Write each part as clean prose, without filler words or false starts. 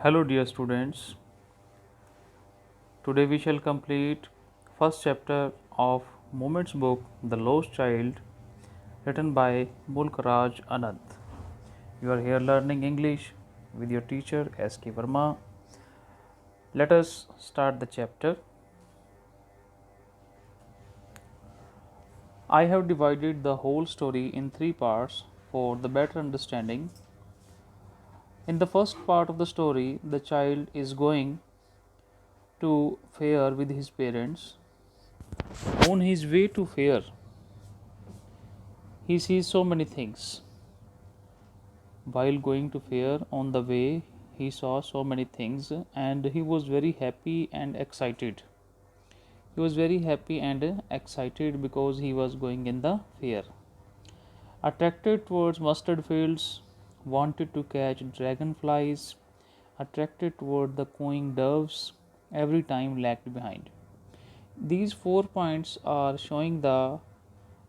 Hello dear students, today we shall complete first chapter of Moments book The Lost Child written by Mulk Raj Anand. You are here learning English with your teacher S.K. Verma. Let us start the chapter. I have divided the whole story in three parts for the better understanding. In the first part of the story, the child is going to fair with his parents. On his way to fair, he sees so many things. While going to fair on the way, he saw so many things and he was very happy and excited. He was very happy and excited because he was going in the fair. Attracted towards mustard fields, wanted to catch dragonflies, attracted toward the cooing doves, every time lagged behind. These 4 points are showing the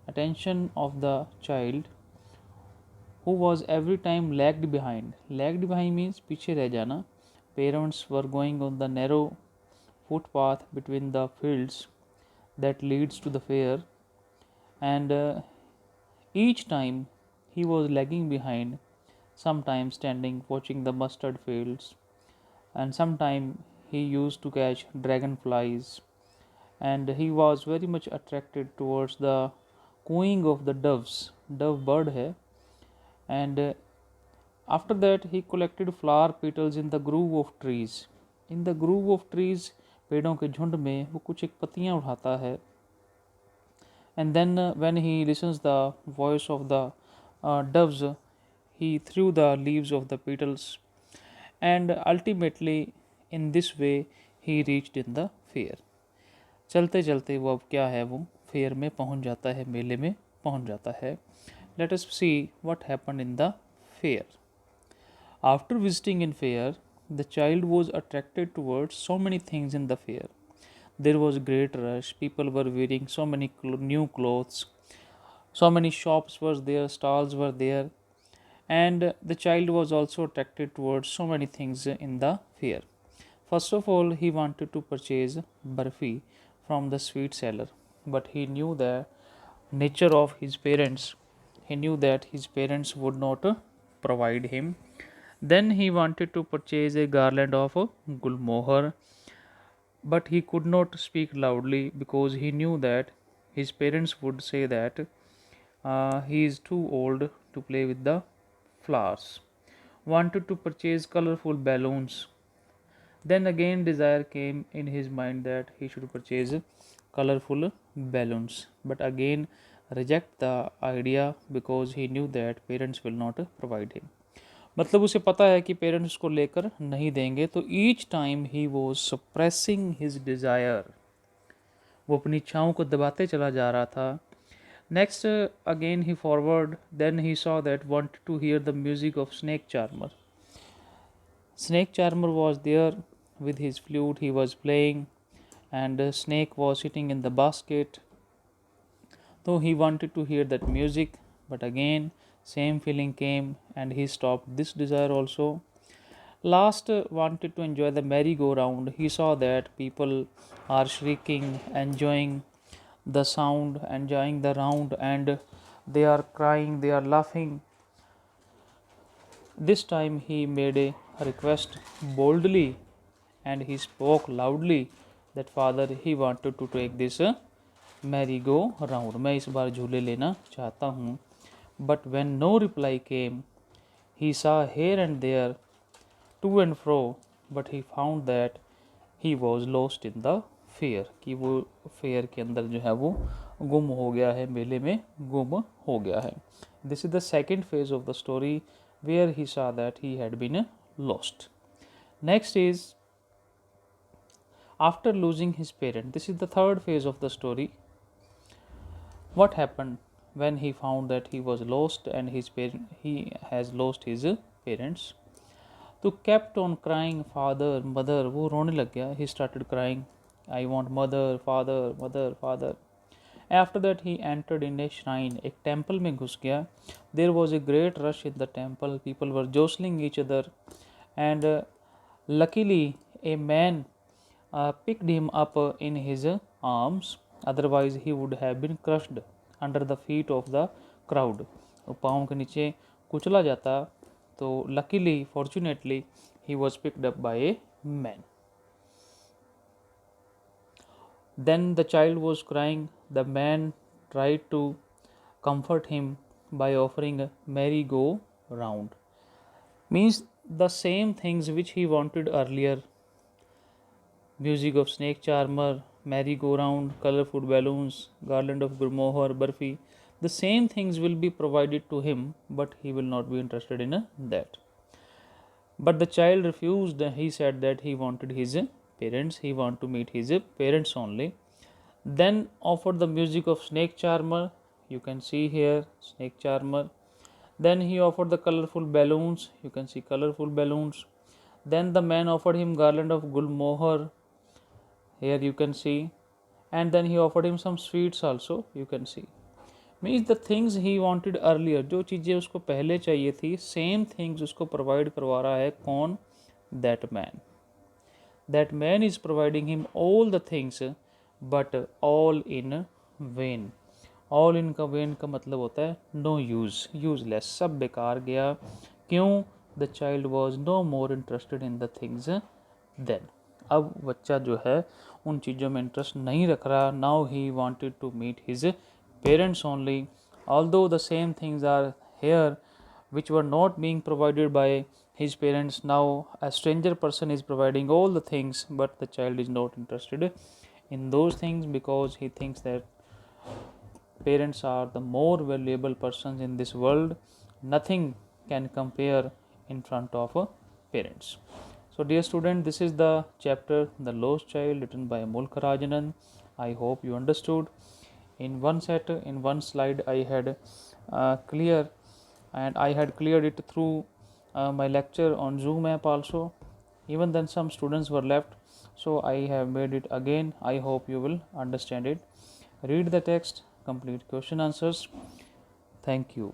attention of the child who was every time lagged behind. Lagged behind means पीछे रह जाना. Parents were going on the narrow footpath between the fields that leads to the fair, and each time he was lagging behind, sometimes standing watching the mustard fields, and sometimes he used to catch dragonflies, and he was very much attracted towards the cooing of the doves. Dove bird है, and after that he collected flower petals in the grove of trees. In the grove of trees, पेड़ों के झुंड में वो कुछ एक पत्तियां उठाता है. And then when he listens the voice of the doves, he threw the leaves of the petals, and ultimately in this way he reached in the fair. चलते चलते वो अब क्या है, वो फेयर में पहुंच जाता है, मेले में पहुंच जाता है. Let us see what happened in the fair. After visiting in fair, the child was attracted towards so many things in the fair. There was great rush, people were wearing so many new clothes, so many shops were there, stalls were there, and the child was also attracted towards so many things in the fair. First of all, he wanted to purchase barfi from the sweet seller, but he knew the nature of his parents. He knew that his parents would not provide him. Then he wanted to purchase a garland of gulmohar, but he could not speak loudly because he knew that his parents would say that he is too old to play with the flowers. Wanted to purchase colorful balloons. Then again, desire came in his mind that he should purchase colorful balloons, but again reject the idea because he knew that parents will not provide him. मतलब उसे पता है कि parents उसको लेकर नहीं देंगे, तो each time he was suppressing his desire. वो अपनी इच्छाओं को दबाते चला जा रहा था. Next again he forward, then he saw that wanted to hear the music of snake charmer. Snake Charmer was there with his flute, he was playing, and Snake was sitting in the basket. Though he wanted to hear that music, but again, same feeling came and he stopped this desire also. Last, wanted to enjoy the merry-go-round. He saw that people are shrieking, enjoying the sound, enjoying the round, and they are crying, they are laughing. This time he made a request boldly and he spoke loudly that father, he wanted to take this merry go round. मैं इस बार झूले लेना चाहता हूँ. But when no reply came, he saw here and there, to and fro, but he found that he was lost in the fair. कि वो fair के अंदर जो है वो गुम हो गया है, मेले में गुम हो गया है. This is the second phase of the story where he saw that he had been lost. Next is after losing his parent. This is the third phase of the story. What happened when he found that he was lost and he has lost his parents? So kept on crying, father, mother. वो रोने लग गया. He started crying, I want mother, father, mother, father. After that he entered in a shrine. एक temple में घुस गया. There was a great rush in the temple. People were jostling each other, and Luckily a man picked him up in his arms, otherwise he would have been crushed under the feet of the crowd. वो पाँव के नीचे कुचला जाता, तो luckily fortunately he was picked up by a man. Then the child was crying. The man tried to comfort him by offering a merry-go-round. Means the same things which he wanted earlier: music of snake charmer, merry-go-round, colorful balloons, garland of gurmohar, barfi. The same things will be provided to him, but he will not be interested in that. But the child refused. He said that he wanted his parents, he want to meet his parents only. Then offered the music of snake charmer. You can see here snake charmer. Then he offered the colorful balloons. You can see colorful balloons. Then the man offered him garland of gulmohar. Here you can see. And then he offered him some sweets also. You can see. Means the things he wanted earlier, जो चीज़ें उसको पहले चाहिए थी, same things उसको provide करवा रहा है कौन? That man. That man is providing him all the things, but all in when. All in का वेन का मतलब होता है नो यूज़, यूजलेस, सब बेकार गया. क्यों? The child was no more interested in the things then. अब बच्चा जो है उन चीज़ों में इंटरेस्ट नहीं रख रहा. Now he wanted to meet his parents only, although the same things are here which were not being provided by his parents. Now a stranger person is providing all the things, but the child is not interested in those things because he thinks that parents are the more valuable persons in this world. Nothing can compare in front of parents. So dear student, this is the chapter The Lost Child, written by Amol Karajanan. I hope you understood. In one slide I had clear, and I had cleared it through my lecture on Zoom app also. Even then some students were left, so I have made it again. I hope you will understand it. Read the text, complete question answers. Thank you.